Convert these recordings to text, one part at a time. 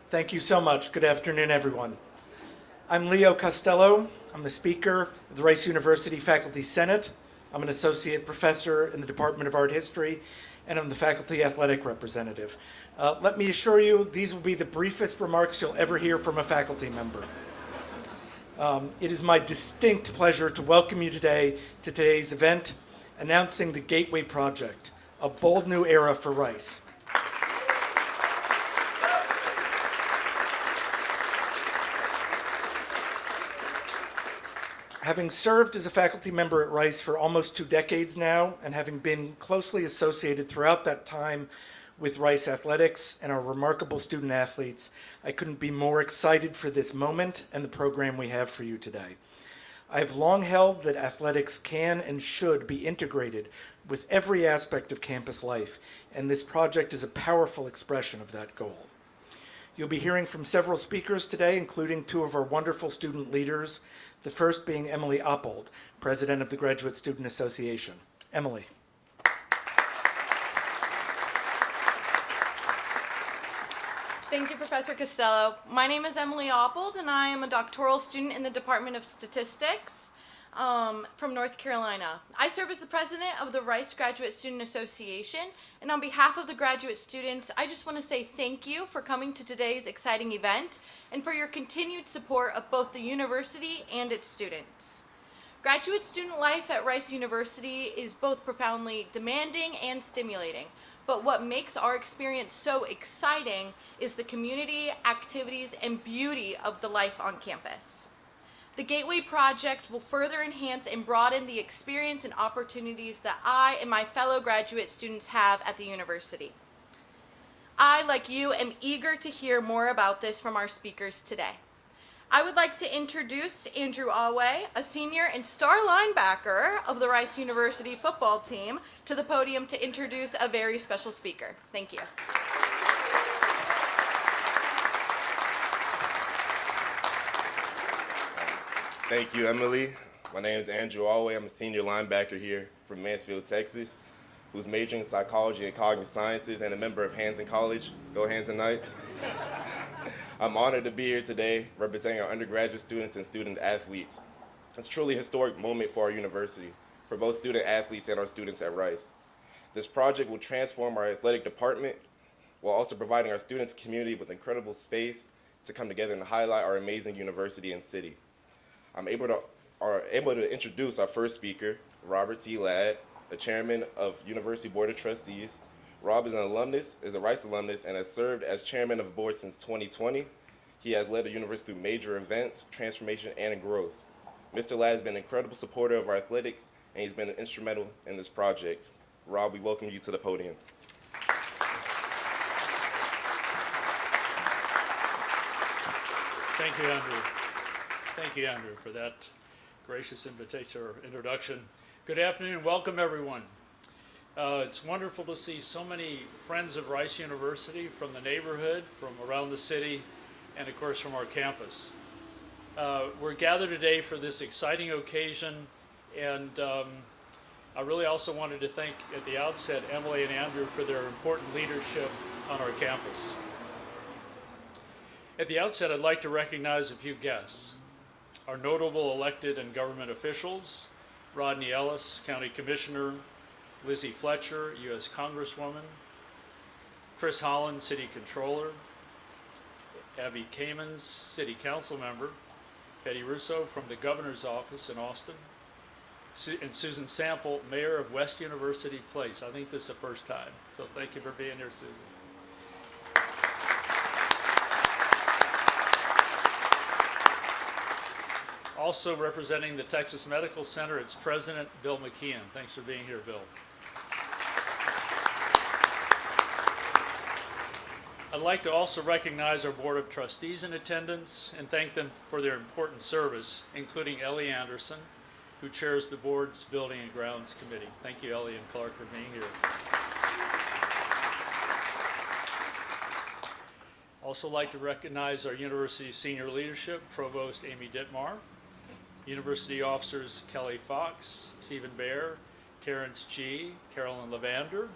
Thank you so much. Good afternoon, everyone. I'm Leo Costello. I'm the speaker of the Rice University Faculty Senate. I'm an associate professor in the Department of Art History, and I'm the faculty athletic representative. Let me assure you, these will be the briefest remarks you'll ever hear from a faculty member. It is my distinct pleasure to welcome you today to today's event, announcing the Gateway Project, a bold new era for Rice. Having served as a faculty member at Rice for almost 2 decades now, and having been closely associated throughout that time with Rice athletics and our remarkable student athletes, I couldn't be more excited for this moment and the program we have for you today. I've long held that athletics can and should be integrated with every aspect of campus life, and this project is a powerful expression of that goal. You'll be hearing from several speakers today, including 2 of our wonderful student leaders, the first being Emily Oppold, President of the Graduate Student Association. Emily. Thank you, Professor Costello. My name is Emily Oppold, and I am a doctoral student in the Department of Statistics from North Carolina. I serve as the president of the Rice Graduate Student Association, and on behalf of the graduate students, I just want to say thank you for coming to today's exciting event and for your continued support of both the university and its students. Graduate student life at Rice University is both profoundly demanding and stimulating, but what makes our experience so exciting is the community, activities, and beauty of the life on campus. The Gateway Project will further enhance and broaden the experience and opportunities that I and my fellow graduate students have at the university. I, like you, am eager to hear more about this from our speakers today. I would like to introduce Andrew Alway, a senior and star linebacker of the Rice University football team, to the podium to introduce a very special speaker. Thank you. Thank you, Emily. My name is Andrew Alway. I'm a senior linebacker here from Mansfield, Texas, who's majoring in psychology and cognitive sciences and a member of Hanson College. Go Hanson Knights. I'm honored to be here today representing our undergraduate students and student athletes. It's truly a historic moment for our university, for both student athletes and our students at Rice. This project will transform our athletic department while also providing our students and community with incredible space to come together and highlight our amazing university and city. I'm able to introduce our first speaker, Robert T. Ladd, the chairman of University Board of Trustees. Rob is a Rice alumnus, and has served as chairman of the board since 2020. He has led the university through major events, transformation, and growth. Mr. Ladd has been an incredible supporter of our athletics, and he's been instrumental in this project. Rob, we welcome you to the podium. Thank you, Andrew. Thank you, Andrew, for that gracious invitation or introduction. Good afternoon. Welcome, everyone. It's wonderful to see so many friends of Rice University from the neighborhood, from around the city, and, of course, from our campus. We're gathered today for this exciting occasion, and I really also wanted to thank, at the outset, Emily and Andrew for their important leadership on our campus. At the outset, I'd like to recognize a few guests. Our notable elected and government officials, Rodney Ellis, County Commissioner, Lizzie Fletcher, U.S. Congresswoman, Chris Holland, City Controller, Abby Kamens, City Council Member, Betty Russo from the Governor's Office in Austin, and Susan Sample, Mayor of West University Place. I think this is the first time, so thank you for being here, Susan. Also representing the Texas Medical Center, its president, Bill McKeon. Thanks for being here, Bill. I'd like to also recognize our Board of Trustees in attendance and thank them for their important service, including Ellie Anderson, who chairs the board's Building and Grounds Committee. Thank you, Ellie and Clark, for being here. Also like to recognize our university senior leadership, Provost Amy Dittmar, university officers Kelly Fox, Stephen Baer, Terrence G., Carolyn Lavander,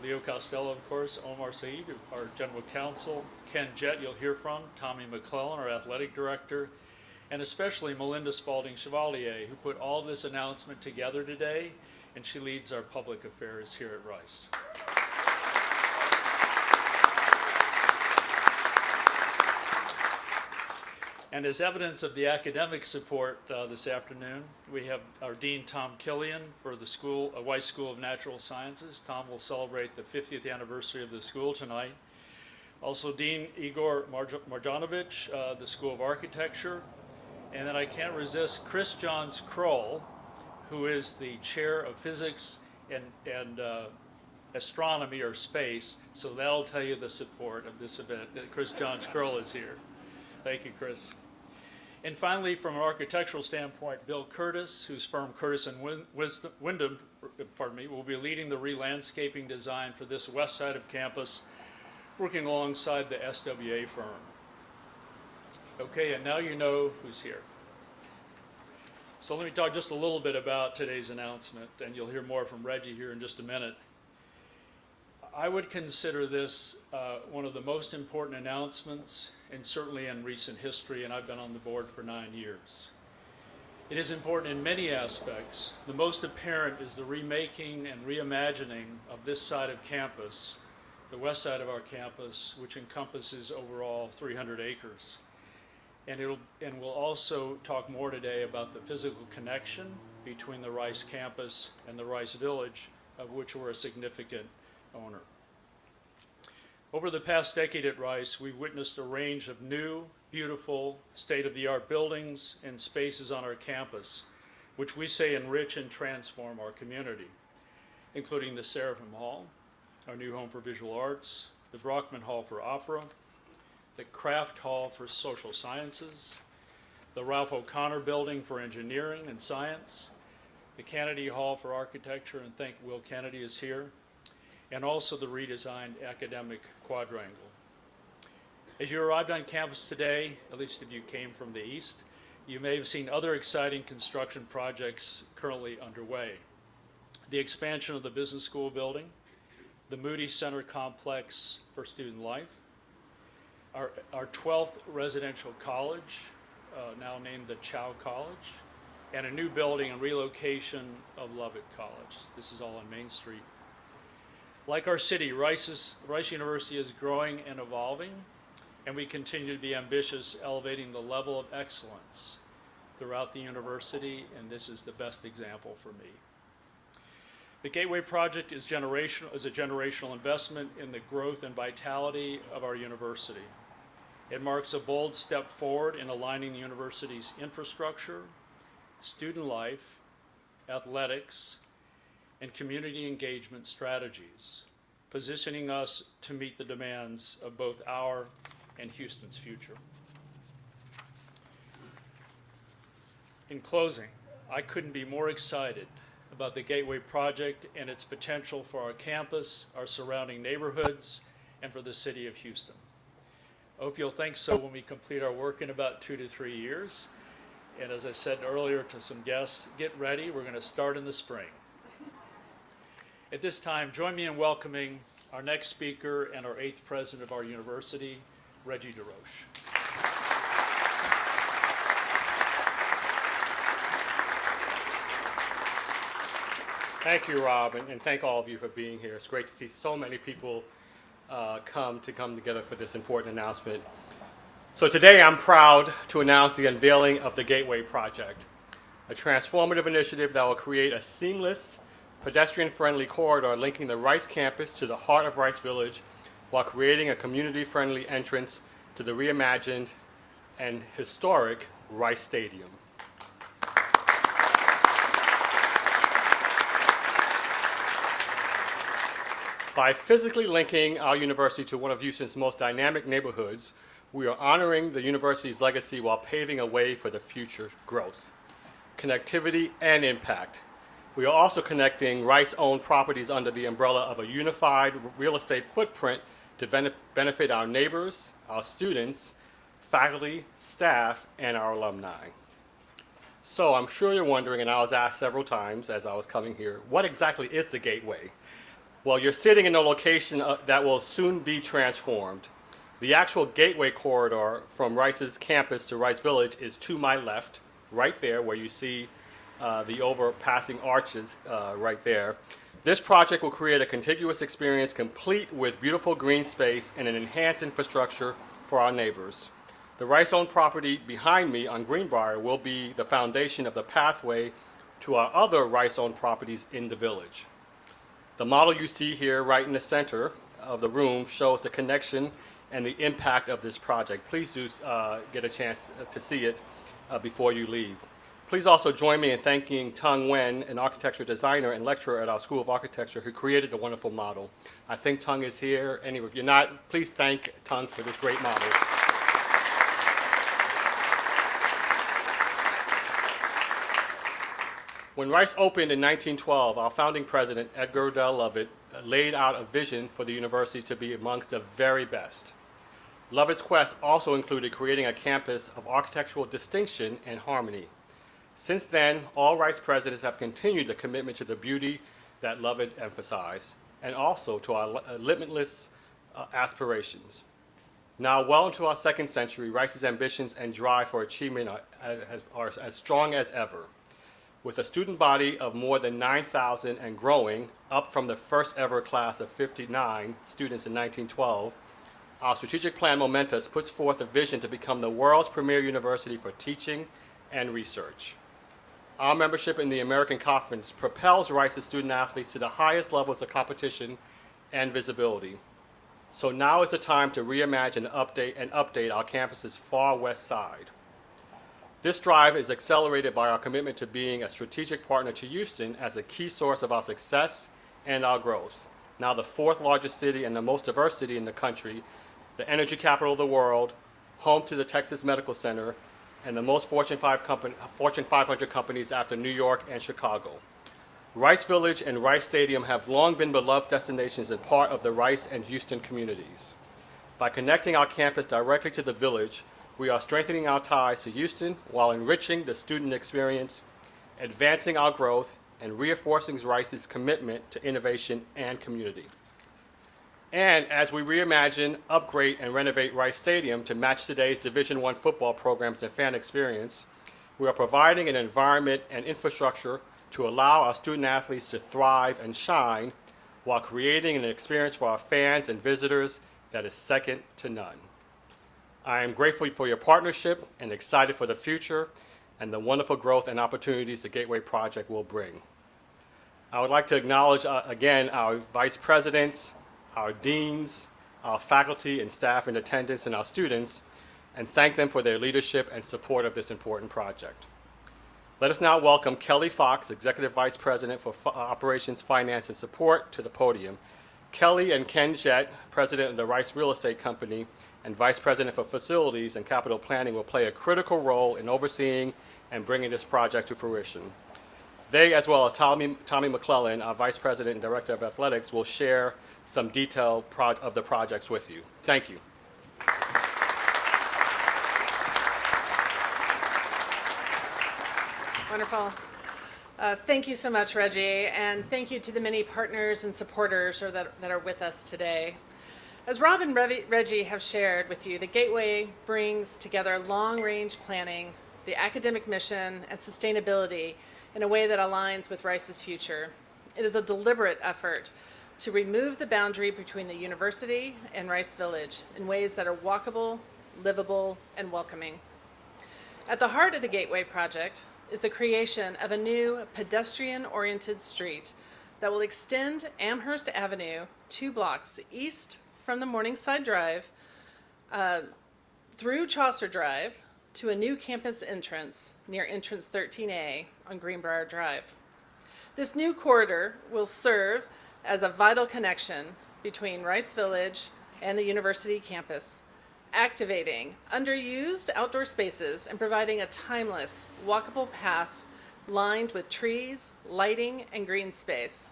Leo Costello, of course, Omar Saeed, our general counsel, Ken Jett, you'll hear from, Tommy McClellan, our athletic director, and especially Melinda Spalding Chevalier, who put all this announcement together today, and she leads our public affairs here at Rice. And as evidence of the academic support this afternoon, we have our Dean Tom Killian for the Weiss School of Natural Sciences. Tom will celebrate the 50th anniversary of the school tonight. Also Dean Igor Marjanovic, the School of Architecture. And then I can't resist Chris Johns Kroll, who is the chair of physics and astronomy or space. So that'll tell you the support of this event. Chris Johns Kroll is here. Thank you, Chris. And finally, from an architectural standpoint, Bill Curtis, whose firm Curtis and Wyndham, will be leading the re-landscaping design for this west side of campus, working alongside the SWA firm. Okay, and now you know who's here. So let me talk just a little bit about today's announcement, and you'll hear more from Reggie here in just a minute. I would consider this one of the most important announcements, and certainly in recent history, and I've been on the board for 9 years. It is important in many aspects. The most apparent is the remaking and reimagining of this side of campus, the west side of our campus, which encompasses overall 300 acres. And we'll also talk more today about the physical connection between the Rice campus and the Rice Village, of which we're a significant owner. Over the past decade at Rice, we've witnessed a range of new, beautiful, state-of-the-art buildings and spaces on our campus, which we say enrich and transform our community, including the Seraphim Hall, our new home for visual arts, the Brockman Hall for opera, the Kraft Hall for social sciences, the Ralph O'Connor Building for engineering and science, the Kennedy Hall for architecture, and thank Will Kennedy is here, and also the redesigned academic quadrangle. As you arrived on campus today, at least if you came from the east, you may have seen other exciting construction projects currently underway. The expansion of the business school building, the Moody Center complex for student life, our 12th residential college, now named the Chow College, and a new building and relocation of Lovett College. This is all on Main Street. Like our city, Rice University is growing and evolving, and we continue to be ambitious, elevating the level of excellence throughout the university, and this is the best example for me. The Gateway Project is a generational investment in the growth and vitality of our university. It marks a bold step forward in aligning the university's infrastructure, student life, athletics, and community engagement strategies, positioning us to meet the demands of both our and Houston's future. In closing, I couldn't be more excited about the Gateway Project and its potential for our campus, our surrounding neighborhoods, and for the city of Houston. I hope you'll think so when we complete our work in about 2 to 3 years. And as I said earlier to some guests, get ready, we're going to start in the spring. At this time, join me in welcoming our next speaker and our 8th president of our university, Reggie DeRoche. Thank you, Rob, and thank all of you for being here. It's great to see so many people come together for this important announcement. So today I'm proud to announce the unveiling of the Gateway Project, a transformative initiative that will create a seamless, pedestrian-friendly corridor linking the Rice campus to the heart of Rice Village while creating a community-friendly entrance to the reimagined and historic Rice Stadium. By physically linking our university to one of Houston's most dynamic neighborhoods, we are honoring the university's legacy while paving a way for the future growth, connectivity, and impact. We are also connecting Rice-owned properties under the umbrella of a unified real estate footprint to benefit our neighbors, our students, faculty, staff, and our alumni. So I'm sure you're wondering, and I was asked several times as I was coming here, what exactly is the Gateway? Well, you're sitting in a location that will soon be transformed. The actual gateway corridor from Rice's campus to Rice Village is to my left, right there where you see the overpassing arches right there. This project will create a contiguous experience complete with beautiful green space and an enhanced infrastructure for our neighbors. The Rice-owned property behind me on Greenbrier will be the foundation of the pathway to our other Rice-owned properties in the village. The model you see here right in the center of the room shows the connection and the impact of this project. Please do get a chance to see it before you leave. Please also join me in thanking Tung Nguyen, an architecture designer and lecturer at our School of Architecture, who created the wonderful model. I think Tung is here. Anyway, if you're not, please thank Tung for this great model. When Rice opened in 1912, our founding president, Edgar Dell Lovett, laid out a vision for the university to be amongst the very best. Lovett's quest also included creating a campus of architectural distinction and harmony. Since then, all Rice presidents have continued the commitment to the beauty that Lovett emphasized, and also to our limitless aspirations. Now, well into our second century, Rice's ambitions and drive for achievement are as strong as ever. With a student body of more than 9,000 and growing, up from the first ever class of 59 students in 1912, our strategic plan Momentus puts forth a vision to become the world's premier university for teaching and research. Our membership in the American Conference propels Rice's student athletes to the highest levels of competition and visibility. So now is the time to reimagine and update our campus's far west side. This drive is accelerated by our commitment to being a strategic partner to Houston as a key source of our success and our growth. Now the fourth largest city and the most diverse city in the country, the energy capital of the world, home to the Texas Medical Center, and the most Fortune 500 companies after New York and Chicago. Rice Village and Rice Stadium have long been beloved destinations and part of the Rice and Houston communities. By connecting our campus directly to the village, we are strengthening our ties to Houston while enriching the student experience, advancing our growth, and reinforcing Rice's commitment to innovation and community. And as we reimagine, upgrade, and renovate Rice Stadium to match today's Division I football programs and fan experience, we are providing an environment and infrastructure to allow our student athletes to thrive and shine while creating an experience for our fans and visitors that is second to none. I am grateful for your partnership and excited for the future and the wonderful growth and opportunities the Gateway Project will bring. I would like to acknowledge again our vice presidents, our deans, our faculty and staff in attendance, and our students, and thank them for their leadership and support of this important project. Let us now welcome Kelly Fox, Executive Vice President for Operations, Finance, and Support, to the podium. Kelly and Ken Jett, President of the Rice Real Estate Company and Vice President for Facilities and Capital Planning, will play a critical role in overseeing and bringing this project to fruition. They, as well as Tommy McClellan, our Vice President and Director of Athletics, will share some detail of the projects with you. Thank you. Wonderful. Thank you so much, Reggie, and thank you to the many partners and supporters that are with us today. As Rob and Reggie have shared with you, the Gateway brings together long-range planning, the academic mission, and sustainability in a way that aligns with Rice's future. It is a deliberate effort to remove the boundary between the university and Rice Village in ways that are walkable, livable, and welcoming. At the heart of the Gateway Project is the creation of a new pedestrian-oriented street that will extend Amherst Avenue 2 blocks east from the Morningside Drive through Chaucer Drive to a new campus entrance near entrance 13A on Greenbrier Drive. This new corridor will serve as a vital connection between Rice Village and the university campus, activating underused outdoor spaces and providing a timeless, walkable path lined with trees, lighting, and green space.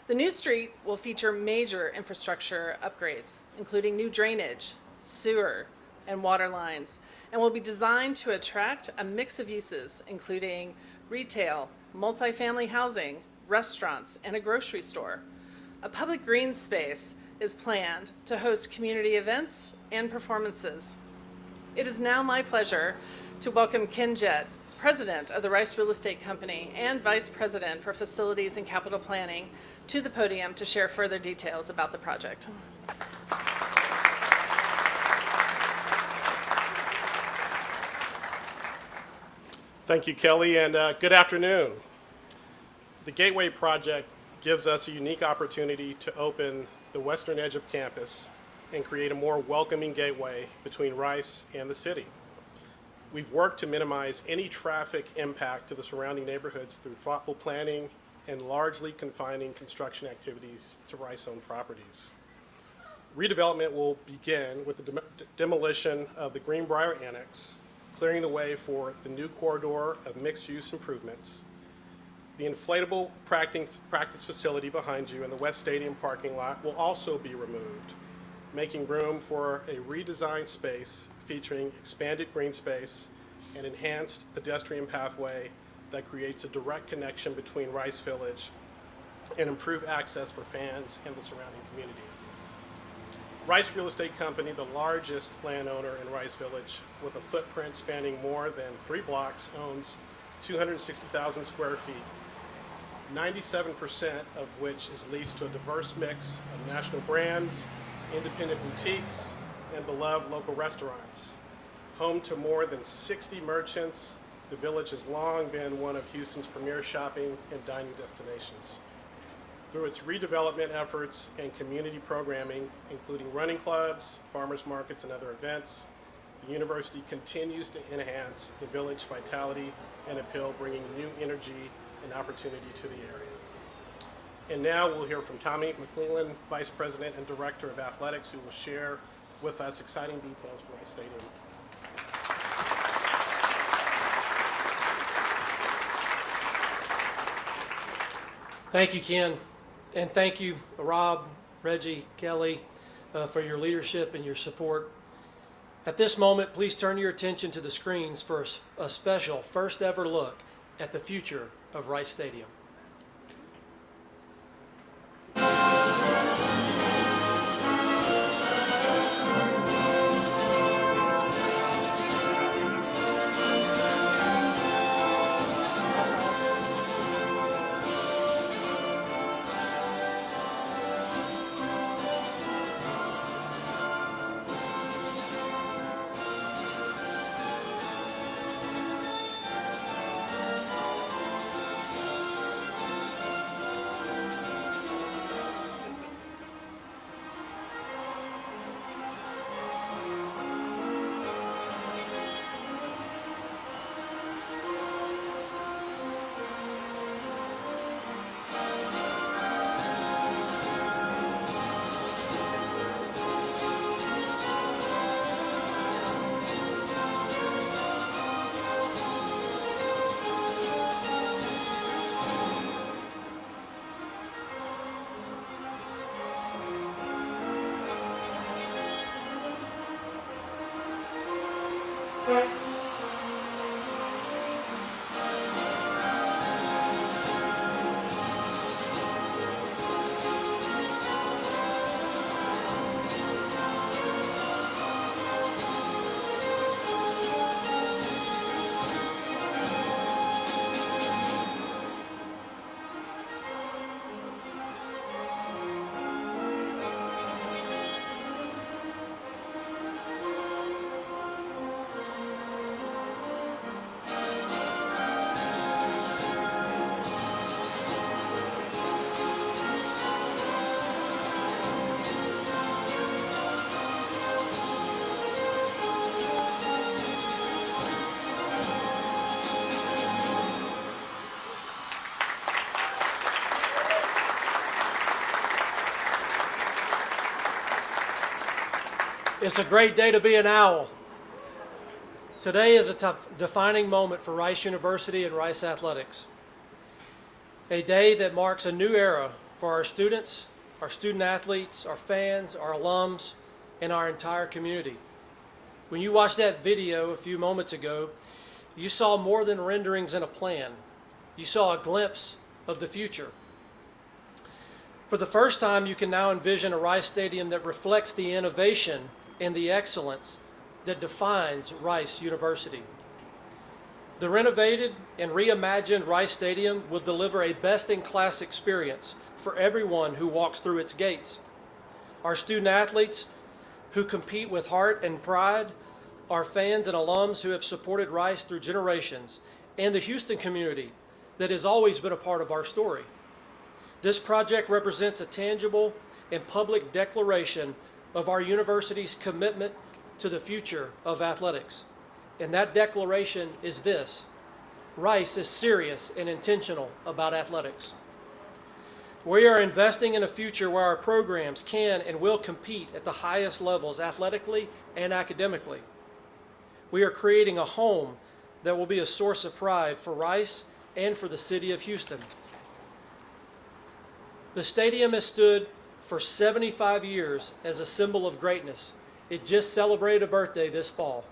The new street will feature major infrastructure upgrades, including new drainage, sewer, and water lines, and will be designed to attract a mix of uses, including retail, multifamily housing, restaurants, and a grocery store. a public green space is planned to host community events and performances. It is now my pleasure to welcome Ken Jett, President of the Rice Real Estate Company and Vice President for Facilities and Capital Planning, to the podium to share further details about the project. Thank you, Kelly, and good afternoon. The Gateway Project gives us a unique opportunity to open the western edge of campus and create a more welcoming gateway between Rice and the city. We've worked to minimize any traffic impact to the surrounding neighborhoods through thoughtful planning and largely confining construction activities to Rice-owned properties. Redevelopment will begin with the demolition of the Greenbrier Annex, clearing the way for the new corridor of mixed-use improvements. The inflatable practice facility behind you in the West Stadium parking lot will also be removed, making room for a redesigned space featuring expanded green space and enhanced pedestrian pathway that creates a direct connection between Rice Village and improved access for fans and the surrounding community. Rice Real Estate Company, the largest landowner in Rice Village with a footprint spanning more than 3 blocks, owns 260,000 square feet, 97% of which is leased to a diverse mix of national brands, independent boutiques, and beloved local restaurants. Home to more than 60 merchants, the village has long been one of Houston's premier shopping and dining destinations. Through its redevelopment efforts and community programming, including running clubs, farmers markets, and other events, the university continues to enhance the village vitality and appeal, bringing new energy and opportunity to the area. And now we'll hear from Tommy McClellan, Vice President and Director of Athletics, who will share with us exciting details for Rice Stadium. Thank you, Ken, and thank you, Rob, Reggie, Kelly, for your leadership and your support. At this moment, please turn your attention to the screens for a special first ever look at the future of Rice Stadium. It's a great day to be an owl. Today is a defining moment for Rice University and Rice Athletics. A day that marks a new era for our students, our student athletes, our fans, our alums, and our entire community. When you watched that video a few moments ago, you saw more than renderings and a plan. You saw a glimpse of the future. For the first time, you can now envision a Rice Stadium that reflects the innovation and the excellence that defines Rice University. The renovated and reimagined Rice Stadium will deliver a best-in-class experience for everyone who walks through its gates. Our student athletes who compete with heart and pride, our fans and alums who have supported Rice through generations, and the Houston community that has always been a part of our story. This project represents a tangible and public declaration of our university's commitment to the future of athletics. And that declaration is this: Rice is serious and intentional about athletics. We are investing in a future where our programs can and will compete at the highest levels athletically and academically. We are creating a home that will be a source of pride for Rice and for the city of Houston. The stadium has stood for 75 years as a symbol of greatness. It just celebrated a birthday this fall.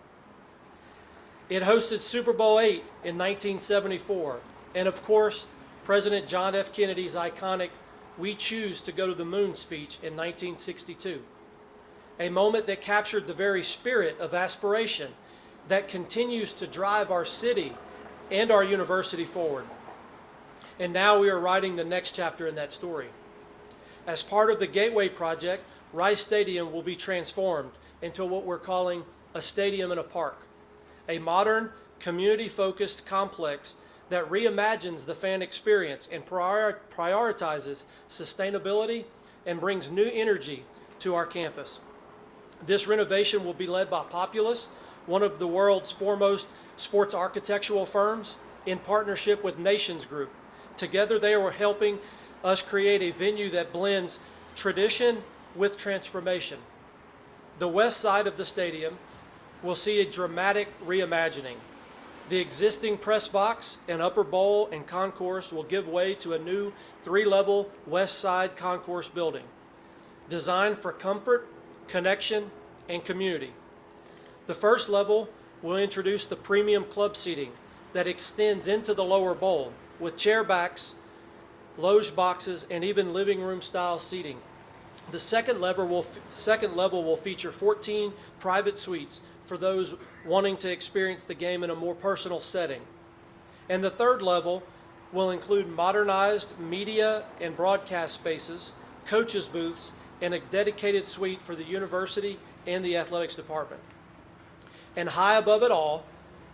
It hosted Super Bowl VIII in 1974, and of course, President John F. Kennedy's iconic "We Choose to Go to the Moon" speech in 1962, a moment that captured the very spirit of aspiration that continues to drive our city and our university forward. And now we are writing the next chapter in that story. As part of the Gateway Project, Rice Stadium will be transformed into what we're calling a stadium in a park, a modern, community-focused complex that reimagines the fan experience and prioritizes sustainability and brings new energy to our campus. This renovation will be led by Populous, one of the world's foremost sports architectural firms, in partnership with Nations Group. Together, they are helping us create a venue that blends tradition with transformation. The west side of the stadium will see a dramatic reimagining. The existing press box and upper bowl and concourse will give way to a new 3-level west side concourse building, designed for comfort, connection, and community. The first level will introduce the premium club seating that extends into the lower bowl, with chair backs, loge boxes, and even living room style seating. The second level will feature 14 private suites for those wanting to experience the game in a more personal setting. And the third level will include modernized media and broadcast spaces, coaches' booths, and a dedicated suite for the university and the athletics department. And high above it all,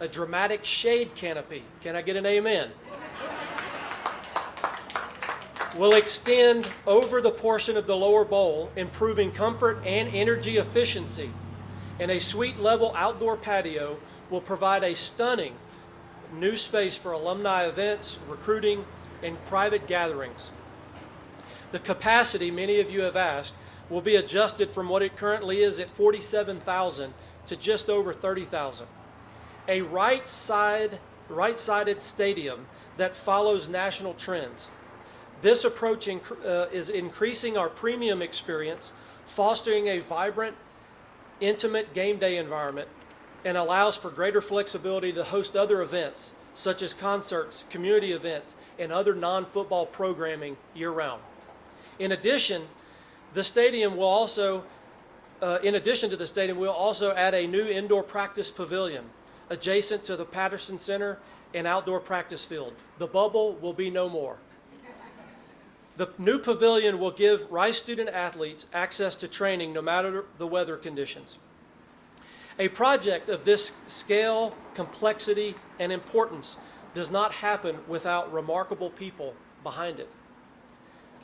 a dramatic shade canopy, can I get an amen, will extend over the portion of the lower bowl, improving comfort and energy efficiency. And a suite-level outdoor patio will provide a stunning new space for alumni events, recruiting, and private gatherings. The capacity, many of you have asked, will be adjusted from what it currently is at 47,000 to just over 30,000. A right-sided stadium that follows national trends. This approach is increasing our premium experience, fostering a vibrant, intimate game day environment, and allows for greater flexibility to host other events, such as concerts, community events, and other non-football programming year-round. In addition to the stadium, we'll also add a new indoor practice pavilion adjacent to the Patterson Center and outdoor practice field. The bubble will be no more. The new pavilion will give Rice student athletes access to training no matter the weather conditions. A project of this scale, complexity, and importance does not happen without remarkable people behind it.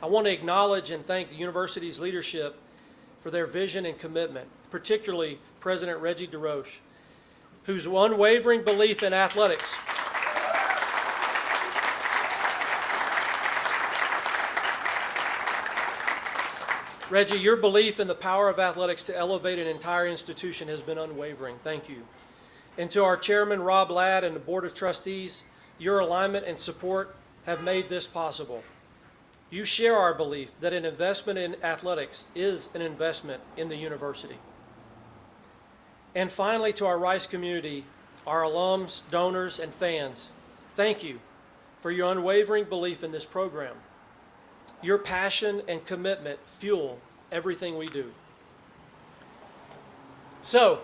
I want to acknowledge and thank the university's leadership for their vision and commitment, particularly President Reggie DeRoche, whose unwavering belief in athletics Reggie, your belief in the power of athletics to elevate an entire institution has been unwavering. Thank you. And to our chairman, Rob Ladd, and the Board of Trustees, your alignment and support have made this possible. You share our belief that an investment in athletics is an investment in the university. And finally, to our Rice community, our alums, donors, and fans, thank you for your unwavering belief in this program. Your passion and commitment fuel everything we do. So,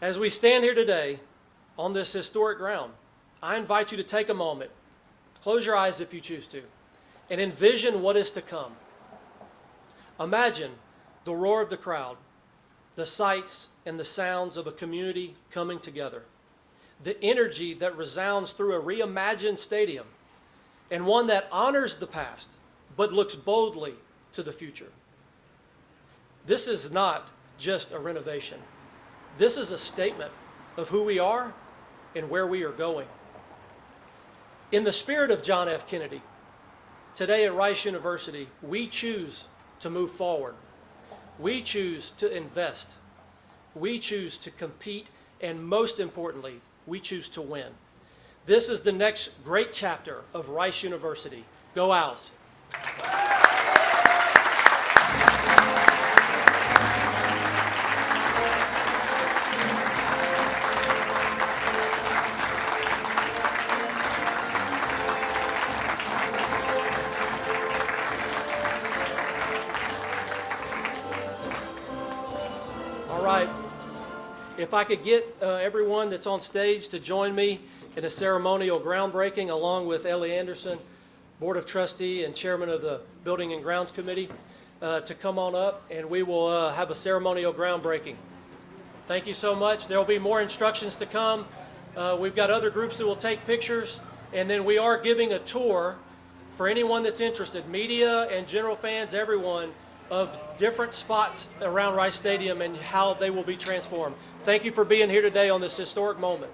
as we stand here today on this historic ground, I invite you to take a moment, close your eyes if you choose to, and envision what is to come. Imagine the roar of the crowd, the sights and the sounds of a community coming together, the energy that resounds through a reimagined stadium, and one that honors the past but looks boldly to the future. This is not just a renovation. This is a statement of who we are and where we are going. In the spirit of John F. Kennedy, today at Rice University, we choose to move forward. We choose to invest. We choose to compete, and most importantly, we choose to win. This is the next great chapter of Rice University. Go Owls! All right. If I could get everyone that's on stage to join me in a ceremonial groundbreaking, along with Ellie Anderson, Board of Trustee and Chairman of the Building and Grounds Committee, to come on up, and we will have a ceremonial groundbreaking. Thank you so much. There will be more instructions to come. We've got other groups that will take pictures, and then we are giving a tour for anyone that's interested, media and general fans, everyone, of different spots around Rice Stadium and how they will be transformed. Thank you for being here today on this historic moment.